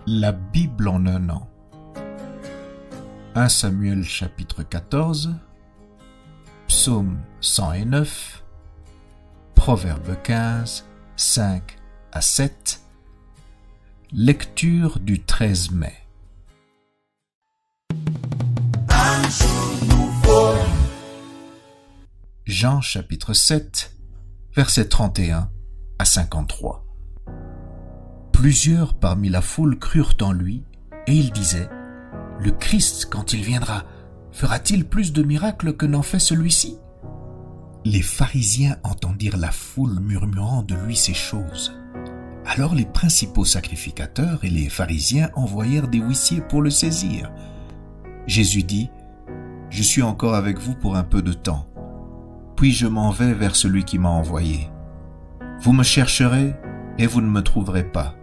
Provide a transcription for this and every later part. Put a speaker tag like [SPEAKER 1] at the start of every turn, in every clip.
[SPEAKER 1] La Bible en un an. 1 Samuel chapitre 14, Psaume 109, Proverbe 15, 5 à 7, lecture du 13 mai. Jean chapitre 7, versets 31 à 53. Plusieurs parmi la foule crurent en lui, et ils disaient : « Le Christ, quand il viendra, fera-t-il plus de miracles que n'en fait celui-ci » Les pharisiens entendirent la foule murmurant de lui ces choses. Alors les principaux sacrificateurs et les pharisiens envoyèrent des huissiers pour le saisir. Jésus dit : « Je suis encore avec vous pour un peu de temps, puis je m'en vais vers celui qui m'a envoyé. Vous me chercherez et vous ne me trouverez pas,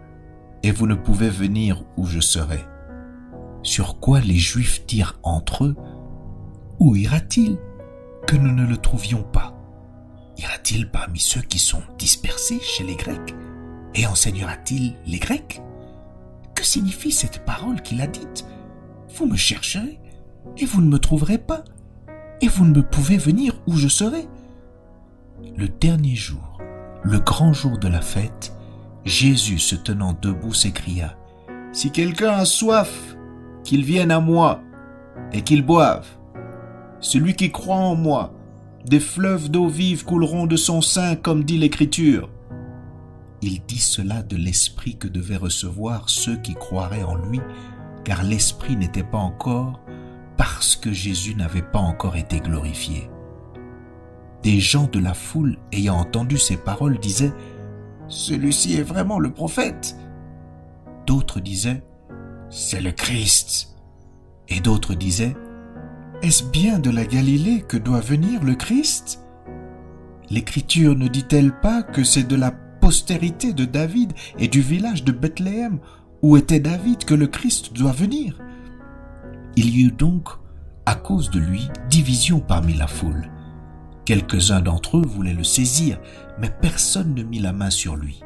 [SPEAKER 1] et vous ne pouvez venir où je serai. » Sur quoi les Juifs dirent entre eux : « Où ira-t-il, que nous ne le trouvions pas ? Ira-t-il parmi ceux qui sont dispersés chez les Grecs, et enseignera-t-il les Grecs ? Que signifie cette parole qu'il a dite : Vous me chercherez, et vous ne me trouverez pas, et vous ne me pouvez venir où je serai ? » Le dernier jour, le grand jour de la fête, Jésus, se tenant debout, s'écria : « Si quelqu'un a soif, qu'il vienne à moi et qu'il boive. Celui qui croit en moi, des fleuves d'eau vive couleront de son sein, comme dit l'Écriture. » Il dit cela de l'Esprit que devaient recevoir ceux qui croiraient en lui, car l'Esprit n'était pas encore, parce que Jésus n'avait pas encore été glorifié. Des gens de la foule, ayant entendu ces paroles, disaient : « Celui-ci est vraiment le prophète. » D'autres disaient : « C'est le Christ. » Et d'autres disaient : « Est-ce bien de la Galilée que doit venir le Christ ? L'Écriture ne dit-elle pas que c'est de la postérité de David et du village de Bethléem où était David que le Christ doit venir ? » Il y eut donc, à cause de lui, division parmi la foule. Quelques-uns d'entre eux voulaient le saisir, mais personne ne mit la main sur lui.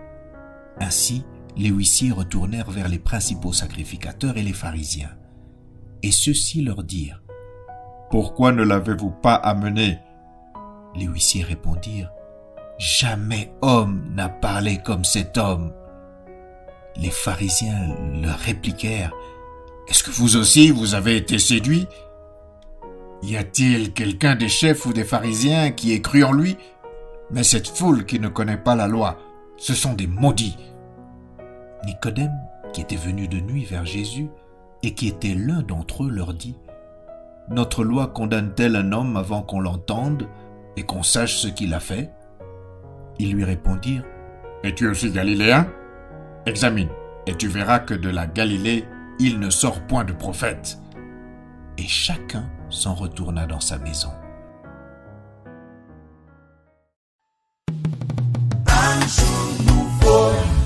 [SPEAKER 1] Ainsi, les huissiers retournèrent vers les principaux sacrificateurs et les pharisiens. Et ceux-ci leur dirent : « Pourquoi ne l'avez-vous pas amené ?» Les huissiers répondirent : « Jamais homme n'a parlé comme cet homme. » Les pharisiens leur répliquèrent : « Est-ce que vous aussi vous avez été séduits ? Y a-t-il quelqu'un des chefs ou des pharisiens qui ait cru en lui ? Mais cette foule qui ne connaît pas la loi, ce sont des maudits. » Nicodème, qui était venu de nuit vers Jésus et qui était l'un d'entre eux, leur dit : « Notre loi condamne-t-elle un homme avant qu'on l'entende et qu'on sache ce qu'il a fait ? » Ils lui répondirent : « Es-tu aussi galiléen ? Examine, et tu verras que de la Galilée, il ne sort point de prophète. » Et chacun s'en retourna dans sa maison. Un jour nouveau.